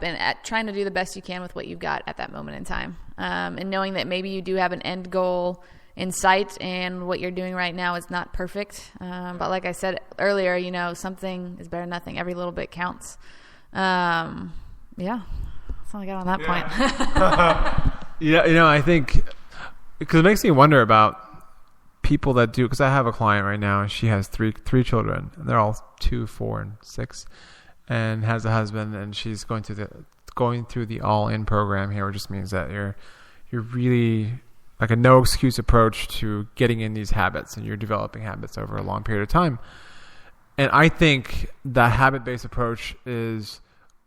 and trying to do the best you can with what you've got at that moment in time. And knowing that maybe you do have an end goal in sight and what you're doing right now is not perfect. But like I said earlier, something is better than nothing. Every little bit counts. Yeah. That's all I got on that point. Yeah. I think because it makes me wonder about people that do, because I have a client right now and she has three children and they're all 2, 4, and 6 and has a husband, and she's going through the all-in program here, which just means that you're really like a no excuse approach to getting in these habits, and you're developing habits over a long period of time. And I think that habit-based approach is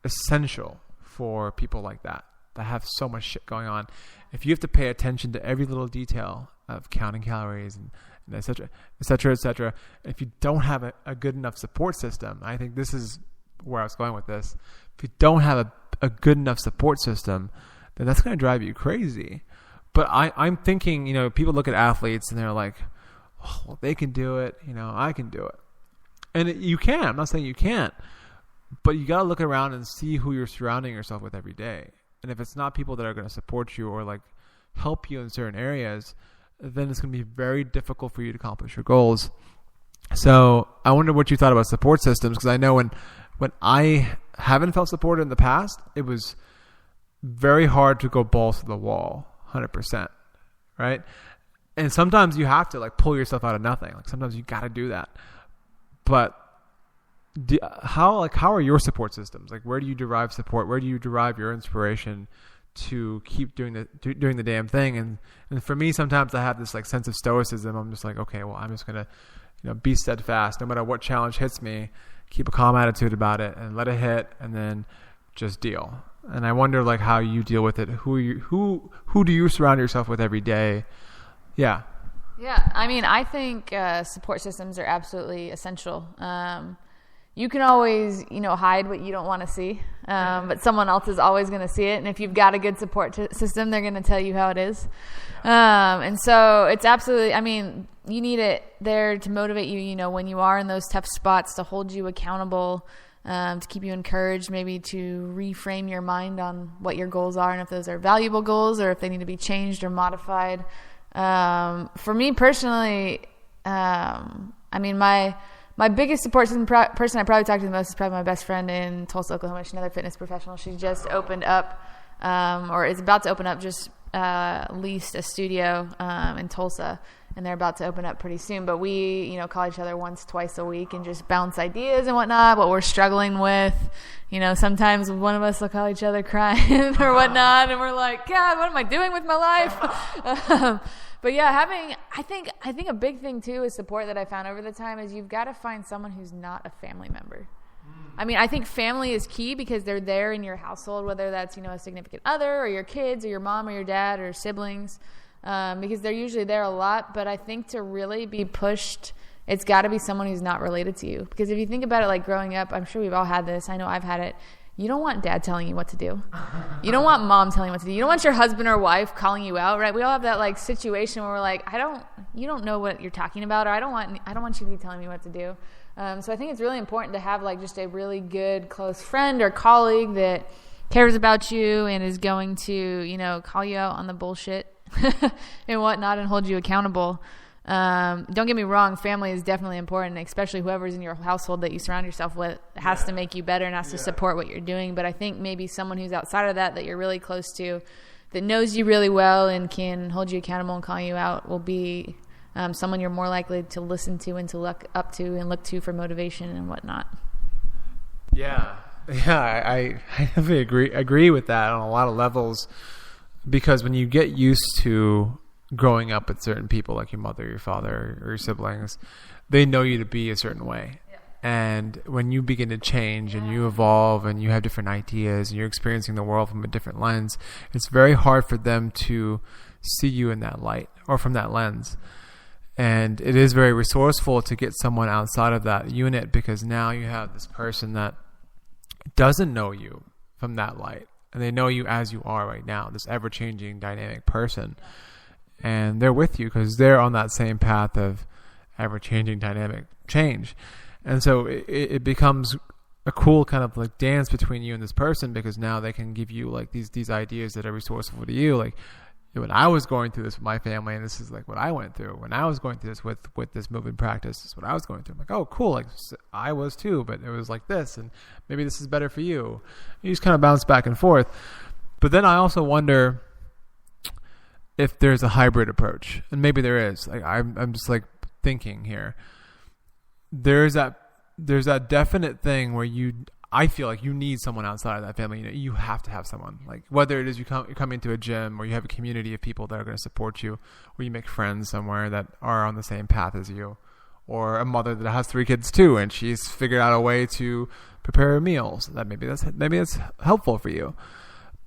essential for people like that have so much shit going on. If you have to pay attention to every little detail of counting calories and et cetera, et cetera, et cetera, if you don't have a good enough support system, I think this is where I was going with this. If you don't have a good enough support system, then that's going to drive you crazy. But I'm thinking, people look at athletes and they're like, oh, well, they can do it. I can do it. And you can. I'm not saying you can't. But you got to look around and see who you're surrounding yourself with every day. And if it's not people that are going to support you or like help you in certain areas, then it's going to be very difficult for you to accomplish your goals. So I wonder what you thought about support systems, because I know when I haven't felt supported in the past, it was very hard to go balls to the wall, 100%, right? And sometimes you have to like pull yourself out of nothing. Like sometimes you got to do that. But how are your support systems? Like, where do you derive support? Where do you derive your inspiration to keep doing the damn thing? And for me, sometimes I have this like sense of stoicism. I'm just like, okay, well, I'm just gonna be steadfast no matter what challenge hits me. Keep a calm attitude about it and let it hit, and then just deal. And I wonder like how you deal with it. Who do you surround yourself with every day? Yeah. Yeah, I mean, I think support systems are absolutely essential. You can always, hide what you don't want to see, but someone else is always going to see it. And if you've got a good support system, they're going to tell you how it is. And so it's absolutely, you need it there to motivate you, when you are in those tough spots, to hold you accountable, to keep you encouraged, maybe to reframe your mind on what your goals are and if those are valuable goals or if they need to be changed or modified. For me personally, my biggest support system person I probably talk to the most is probably my best friend in Tulsa, Oklahoma. She's another fitness professional. She just opened up, or is about to open up, just leased a studio in Tulsa, and they're about to open up pretty soon. But we, call each other once, twice a week and just bounce ideas and whatnot, what we're struggling with. Sometimes one of us will call each other crying or whatnot, and we're like, God, what am I doing with my life? But yeah, I think a big thing too is support that I found over the time is you've got to find someone who's not a family member. I think family is key because they're there in your household, whether that's, a significant other or your kids or your mom or your dad or siblings, because they're usually there a lot. But I think to really be pushed, it's got to be someone who's not related to you. Because if you think about it, like growing up, I'm sure we've all had this. I know I've had it. You don't want dad telling you what to do. You don't want mom telling you what to do. You don't want your husband or wife calling you out, right? We all have that like situation where we're like, you don't know what you're talking about, or I don't want you to be telling me what to do. So I think it's really important to have like just a really good close friend or colleague that cares about you and is going to, call you out on the bullshit and whatnot and hold you accountable. Don't get me wrong, family is definitely important, especially whoever's in your household that you surround yourself with has to make you better and has to support what you're doing. But I think maybe someone who's outside of that you're really close to, that knows you really well and can hold you accountable and call you out, will be someone you're more likely to listen to and to look up to and look to for motivation and whatnot. Yeah, I definitely agree with that on a lot of levels, because when you get used to growing up with certain people like your mother, your father, or your siblings, they know you to be a certain way. Yeah. And when you begin to change and you evolve and you have different ideas and you're experiencing the world from a different lens, it's very hard for them to see you in that light or from that lens. And it is very resourceful to get someone outside of that unit, because now you have this person that doesn't know you from that light, and they know you as you are right now, this ever-changing, dynamic person. And they're with you because they're on that same path of ever-changing, dynamic change. And so it becomes a cool kind of like dance between you and this person, because now they can give you like these ideas that are resourceful to you. Like when I was going through this with my family, and this is like what I went through when I was going through this with this movement practice, this is what I was going through. I'm like, oh, cool. Like I was too, but it was like this, and maybe this is better for you. You just kind of bounce back and forth. But then I also wonder if there's a hybrid approach, and maybe there is. Like I'm just like thinking here. There's that definite thing where I feel like you need someone outside of that family. You have to have someone, like whether it is you come into a gym, or you have a community of people that are going to support you, or you make friends somewhere that are on the same path as you, or a mother that has 3 kids too, and she's figured out a way to prepare meals. That maybe that's helpful for you.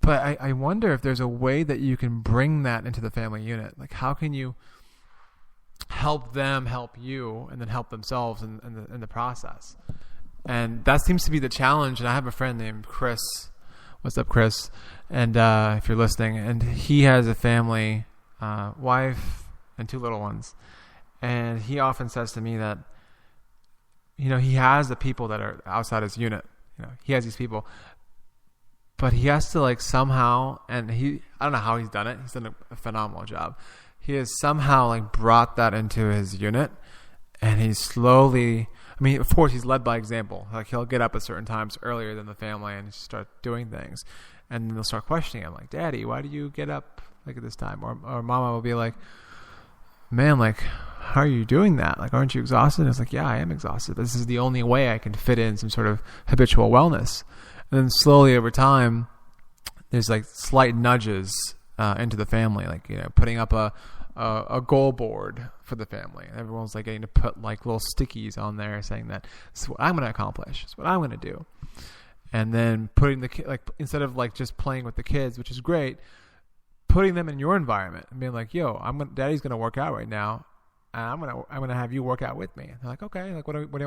But I wonder if there's a way that you can bring that into the family unit. Like, how can you help them help you, and then help themselves in the process? And that seems to be the challenge. And I have a friend named Chris. What's up, Chris? And if you're listening, and he has a family, wife, and 2 little ones. And he often says to me that, he has the people that are outside his unit. He has these people. But he has to like somehow, and I don't know how he's done it. He's done a phenomenal job. He has somehow like brought that into his unit, and he's slowly, of course he's led by example. Like he'll get up at certain times earlier than the family and start doing things. And then they'll start questioning him, like, Daddy, why do you get up like at this time? Or Mama will be like, man, like, how are you doing that? Like, aren't you exhausted? And it's like, yeah, I am exhausted. This is the only way I can fit in some sort of habitual wellness. And then slowly over time, there's like slight nudges into the family, like putting up a goal board for the family, and everyone's like getting to put like little stickies on there saying that this is what I'm going to accomplish, this is what I'm going to do, and then putting the like instead of like just playing with the kids, which is great, putting them in your environment and being like, yo, Daddy's going to work out right now. And I'm gonna have you work out with me. And they're like, okay, like what do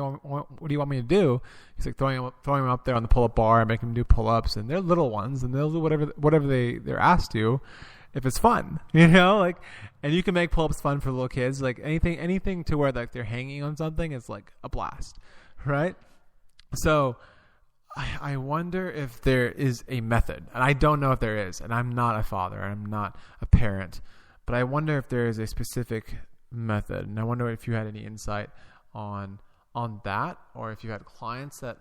you want me to do? He's like throwing them up there on the pull-up bar and making them do pull-ups, and they're little ones, and they'll do whatever they're asked to, if it's fun, like, and you can make pull-ups fun for little kids, like anything to where like they're hanging on something is like a blast, right? So I wonder if there is a method, and I don't know if there is, and I'm not a father, I'm not a parent, but I wonder if there is a specific method. And I wonder if you had any insight on that, or if you had clients that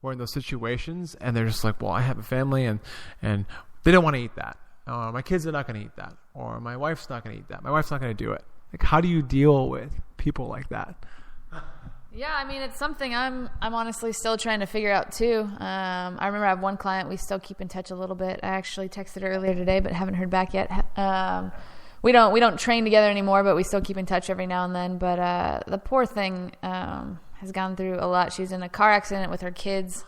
were in those situations and they're just like, well, I have a family and they don't want to eat that. My kids are not going to eat that, or my wife's not going to eat that. My wife's not going to do it. Like, how do you deal with people like that? Yeah, it's something I'm honestly still trying to figure out too. I remember I have one client we still keep in touch a little bit. I actually texted her earlier today, but haven't heard back yet. We don't train together anymore, but we still keep in touch every now and then. But the poor thing has gone through a lot. She was in a car accident with her kids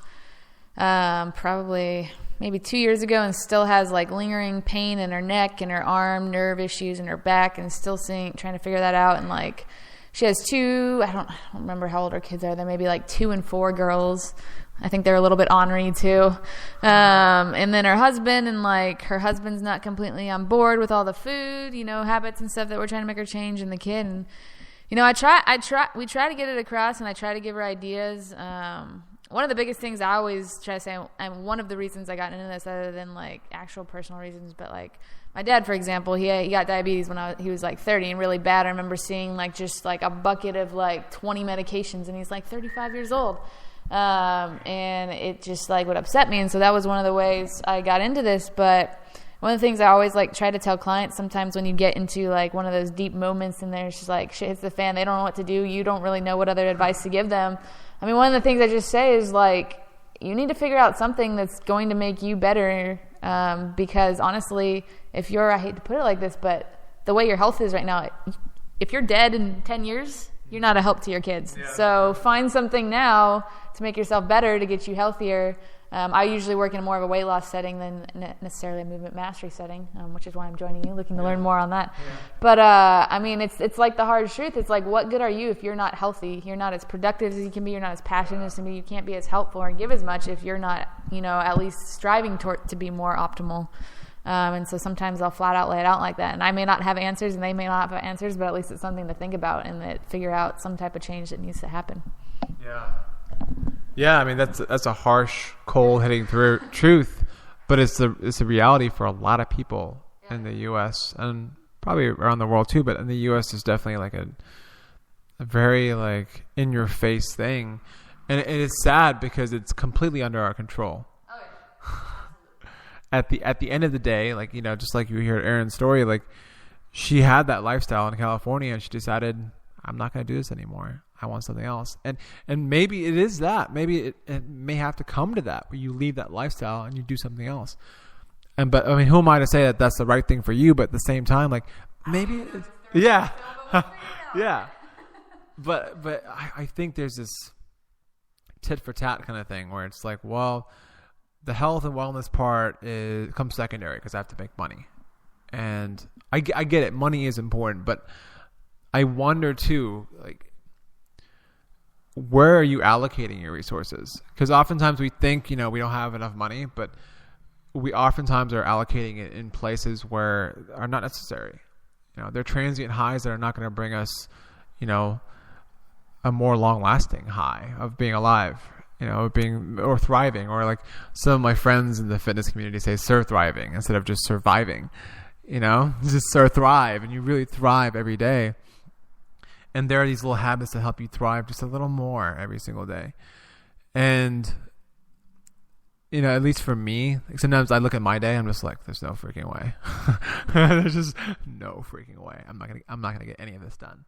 probably maybe 2 years ago, and still has like lingering pain in her neck and her arm, nerve issues in her back, and still trying to figure that out. And like, she has 2, I don't remember how old her kids are. They're maybe like 2 and 4 girls. I think they're a little bit ornery too. And then her husband, and like her husband's not completely on board with all the food, habits and stuff that we're trying to make her change, and the kid. And, we try to get it across, and I try to give her ideas. One of the biggest things I always try to say, and one of the reasons I got into this, other than like actual personal reasons, but like my dad, for example, he got diabetes when he was like 30 and really bad. I remember seeing like just like a bucket of like 20 medications, and he's like 35 years old. And it just like would upset me. And so that was one of the ways I got into this. But one of the things I always like try to tell clients, sometimes when you get into like one of those deep moments and there's just like shit hits the fan, they don't know what to do, you don't really know what other advice to give them. One of the things I just say is like, you need to figure out something that's going to make you better. Because honestly, I hate to put it like this, but the way your health is right now, if you're dead in 10 years, you're not a help to your kids. Yeah. So find something now to make yourself better, to get you healthier. I usually work in more of a weight loss setting than necessarily a movement mastery setting, which is why I'm joining you, looking to learn more on that. Yeah. But it's like the hard truth. It's like, what good are you if you're not healthy? You're not as productive as you can be. You're not as passionate as you can be. You can't be as helpful or give as much if you're not, at least striving to be more optimal. And so sometimes I'll flat out lay it out like that. And I may not have answers, and they may not have answers, but at least it's something to think about, and that figure out some type of change that needs to happen. Yeah. Yeah, I mean that's a harsh, cold hitting through truth, but it's a reality for a lot of people in the U.S. and probably around the world too. But in the U.S., there's definitely like a very like in your face thing, and it is sad because it's completely under our control. At the end of the day, like, you know, just like you hear Erin's story, like she had that lifestyle in California and she decided, I'm not going to do this anymore. I want something else. And maybe it is that. Maybe it may have to come to that where you leave that lifestyle and you do something else. But I mean, who am I to say that that's the right thing for you? But at the same time, like maybe it's, yeah, yeah. But I think there's this tit for tat kind of thing where it's like, well, the health and wellness part comes secondary because I have to make money. And I get it. Money is important, but I wonder too, like, where are you allocating your resources? Because oftentimes we think, you know, we don't have enough money, but we oftentimes are allocating it in places where are not necessary. You know, they're transient highs that are not going to bring us, you know, a more long-lasting high of being alive, you know, or thriving, or like some of my friends in the fitness community say, thriving instead of just surviving. You know, just thrive, and you really thrive every day. And there are these little habits that help you thrive just a little more every single day. And, you know, at least for me, like sometimes I look at my day, I'm just like, there's no freaking way. There's just no freaking way. I'm not gonna get any of this done.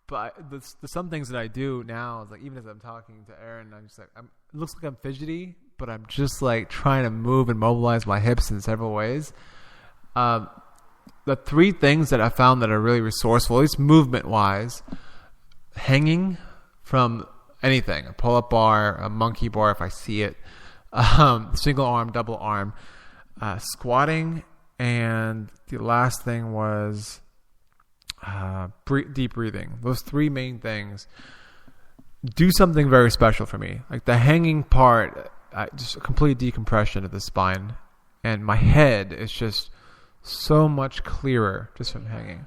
But the some things that I do now is like, even as I'm talking to Erin, I'm just like, it looks like I'm fidgety, but I'm just like trying to move and mobilize my hips in several ways. The three things that I found that are really resourceful, at least movement-wise: hanging from anything, a pull-up bar, a monkey bar if I see it, single arm, double arm, squatting, and the last thing was deep breathing. Those three main things do something very special for me. Like the hanging part, just a complete decompression of the spine, and my head is just so much clearer just from hanging.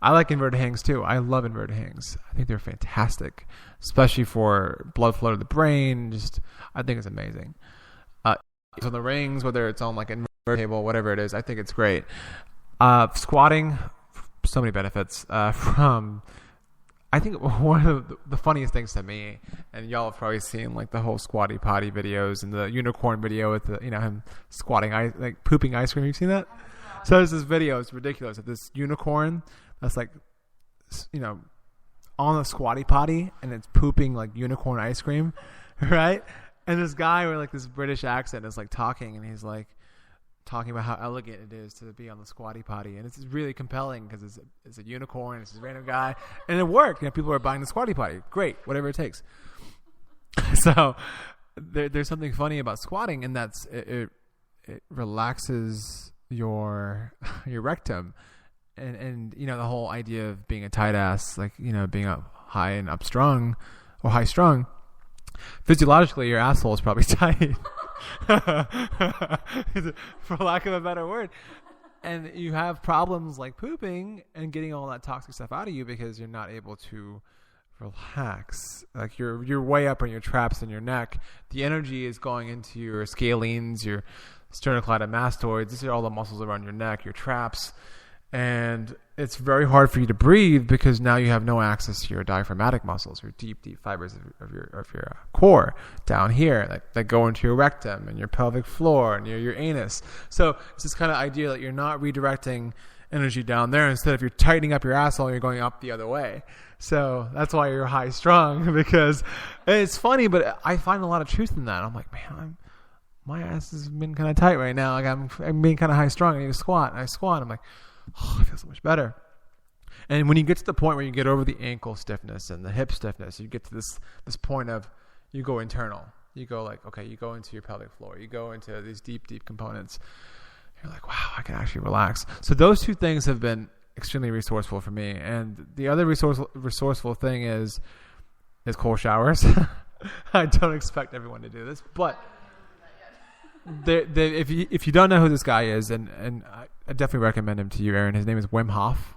I like inverted hangs too. I love inverted hangs. I think they're fantastic, especially for blood flow to the brain. I think it's amazing. So the rings, whether it's on like an inverted table, whatever it is, I think it's great. Squatting, so many benefits. I think one of the funniest things to me, and y'all have probably seen like the whole squatty potty videos and the unicorn video with the, you know, him squatting, like pooping ice cream. You've seen that? So there's this video, it's ridiculous, of this unicorn that's like, you know, on a squatty potty and it's pooping like unicorn ice cream, right? And this guy with like this British accent is like talking, and he's like talking about how elegant it is to be on the squatty potty, and it's really compelling because it's a unicorn, it's this random guy, and it worked. You know, people are buying the squatty potty. Great, whatever it takes. So there's something funny about squatting, and that's it relaxes your rectum, and you know, the whole idea of being a tight ass, like, you know, being up high and up strung or high strung, physiologically your asshole is probably tight. For lack of a better word. And you have problems like pooping and getting all that toxic stuff out of you because you're not able to relax. Like you're way up on your traps in your neck. The energy is going into your scalenes, your sternocleidomastoids. These are all the muscles around your neck, your traps. And it's very hard for you to breathe because now you have no access to your diaphragmatic muscles, your deep fibers of your core down here that go into your rectum and your pelvic floor and your anus. So it's this kind of idea that you're not redirecting energy down there. Instead, if you're tightening up your asshole, you're going up the other way. So that's why you're high strung, because it's funny, but I find a lot of truth in that. I'm like, man, my ass has been kind of tight right now. Like I'm being kind of high strung. I need to squat. And I squat. I'm like, oh, I feel so much better. And when you get to the point where you get over the ankle stiffness and the hip stiffness, you get to this point of, you go internal. You go like, okay, you go into your pelvic floor. You go into these deep components. You're like, wow, I can actually relax. So those two things have been extremely resourceful for me. And the other resourceful thing is cold showers. I don't expect everyone to do this, but if you don't know who this guy is, and I definitely recommend him to you, Erin. His name is Wim Hof.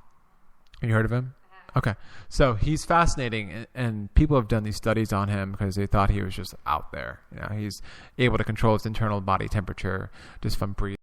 Have you heard of him? Okay. So he's fascinating, and people have done these studies on him because they thought he was just out there. He's able to control his internal body temperature just from breathing.